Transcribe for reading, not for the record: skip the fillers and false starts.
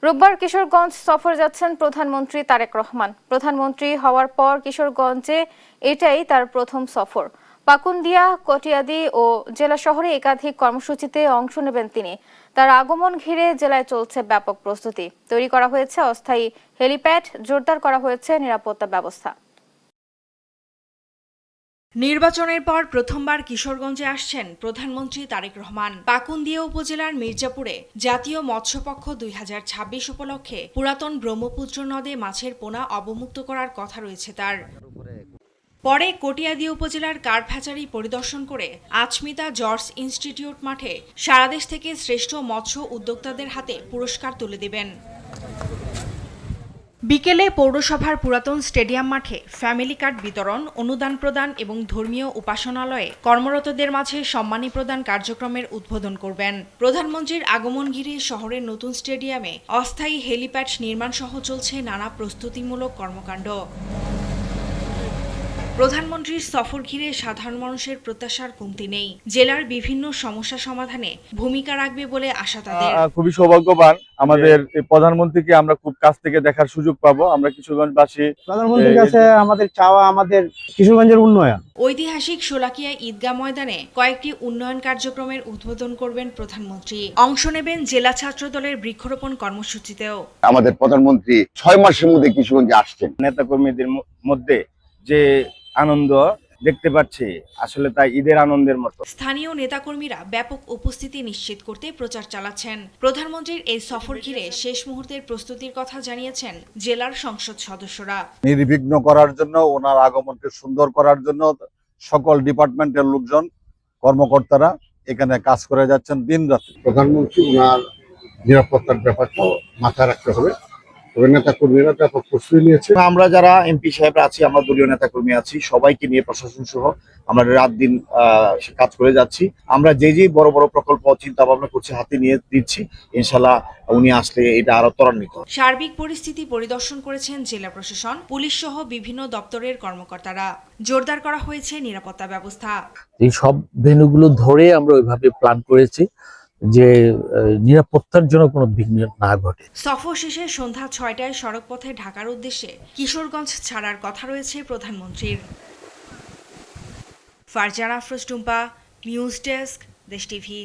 রোববার কিশোরগঞ্জ সফর যাচ্ছেন প্রধানমন্ত্রী তারেক রহমান। প্রধানমন্ত্রী হওয়ার পর কিশোরগঞ্জে এটাই তার প্রথম সফর। পাকুন্দিয়া, কটিয়াদি ও জেলা শহরে একাধিক কর্মসূচিতে অংশ নেবেন তিনি। তার আগমন ঘিরে জেলায় চলছে ব্যাপক প্রস্তুতি। তৈরি করা হয়েছে অস্থায়ী হেলিপ্যাড, জোরদার করা হয়েছে নিরাপত্তা ব্যবস্থা। নির্বাচনের পর প্রথমবার কিশোরগঞ্জে আসছেন প্রধানমন্ত্রী তারেক রহমান। পাকুন্দিয়া উপজেলার মির্জাপুরে জাতীয় মৎস্যপক্ষ ২০২৬ উপলক্ষে পুরাতন ব্রহ্মপুত্র নদে মাছের পোনা অবমুক্ত করার কথা রয়েছে তার। পরে কটিয়াদি উপজেলার কার্প হ্যাচারি পরিদর্শন করে আচমিতা জর্জ ইনস্টিটিউট মাঠে সারাদেশ থেকে শ্রেষ্ঠ মৎস্য উদ্যোক্তাদের হাতে পুরস্কার তুলে দেবেন। বিকেলে পৌরসভার পুরাতন স্টেডিয়াম মাঠে ফ্যামিলি কার্ড বিতরণ, অনুদান প্রদান এবং ধর্মীয় উপাসনালয়ে কর্মরতদের মাঝে সম্মানী প্রদান কার্যক্রমের উদ্বোধন করবেন। প্রধানমন্ত্রীর আগমন ঘিরে শহরের নতুন স্টেডিয়ামে অস্থায়ী হেলিপ্যাড নির্মাণ সহ চলছে নানা প্রস্তুতিমূলক কর্মকাণ্ড। প্রধানমন্ত্রীর সফর ঘিরে সাধারণ মানুষের প্রত্যাশার কমতি নেই। জেলার বিভিন্ন সমস্যা সমাধানে ভূমিকা রাখবে বলে আশা তাদের। খুবই সৌভাগ্যবান আমাদের প্রধানমন্ত্রীকে আমরা খুব কাছ থেকে দেখার সুযোগ পাবো। আমরা কিশোরগঞ্জবাসী, প্রধানমন্ত্রীর কাছে আমাদের চাওয়া আমাদের কিশোরগঞ্জের উন্নয়ন। ঐতিহাসিক শোলাকিয়া ঈদগাহ ময়দানে কয়েকটি উন্নয়ন কার্যক্রমের উদ্বোধন করবেন প্রধানমন্ত্রী। অংশ নেবেন জেলা ছাত্রদলের বৃক্ষরোপণ কর্মসূচিতেও। আমাদের প্রধানমন্ত্রী ৬ মাসের মধ্যে কিশোরগঞ্জে আসছেন। নেতাকর্মীদের মধ্যে যে আনন্দ দেখতে পাচ্ছি, আসলে তাই ঈদের আনন্দের মতো। স্থানীয় নেতাকর্মীরা ব্যাপক উপস্থিতি নিশ্চিত করতে প্রচার চালাচ্ছেন। প্রধানমন্ত্রীর এই সফর ঘিরে শেষ মুহূর্তের প্রস্তুতির কথা জানিয়েছেন জেলার সংসদ সদস্যরা। নির্বিঘ্ন করার জন্য, ওনার আগমনকে সুন্দর করার জন্য সকল ডিপার্টমেন্টের লোকজন, কর্মকর্তারা এখানে কাজ করে যাচ্ছেন দিন রাত। প্রধানমন্ত্রী ওনার নিরাপত্তার ব্যাপারটা মাথায় রাখতে হবে। তবে নেতা কর্মীরা ব্যাপক প্রস্তুতি নিয়েছে। আমরা যারা এমপি সাহেবরা আছি, আমরা দলীয় নেতা কর্মী আছি, সবাইকে নিয়ে প্রশাসন সহ আমরা রাত দিন কাজ করে যাচ্ছি। আমরা যে বড় বড় প্রকল্প চিন্তা ভাবনা করছি, হাতে নিয়ে দিচ্ছি। ইনশাল্লাহ উনি আসলে এটা আরো ত্বরান্বিত। সার্বিক পরিস্থিতি পরিদর্শন করেছেন জেলা প্রশাসন, পুলিশ সহ বিভিন্ন দপ্তরের কর্মকর্তারা। জোরদার করা হয়েছে নিরাপত্তা ব্যবস্থা। এই সব ভেন্যুগুলো ধরে আমরা ওইভাবে প্ল্যান করেছি যে নিরাপত্তার জন্য কোনো বিঘ্ন না ঘটে। সফর শেষে সন্ধ্যা ৬টায় সড়কপথে ঢাকার উদ্দেশ্যে কিশোরগঞ্জ ছাড়ার কথা রয়েছে প্রধানমন্ত্রীর। ফারজানা আফরোজ টুম্পা, নিউজ ডেস্ক, দেশ টিভি।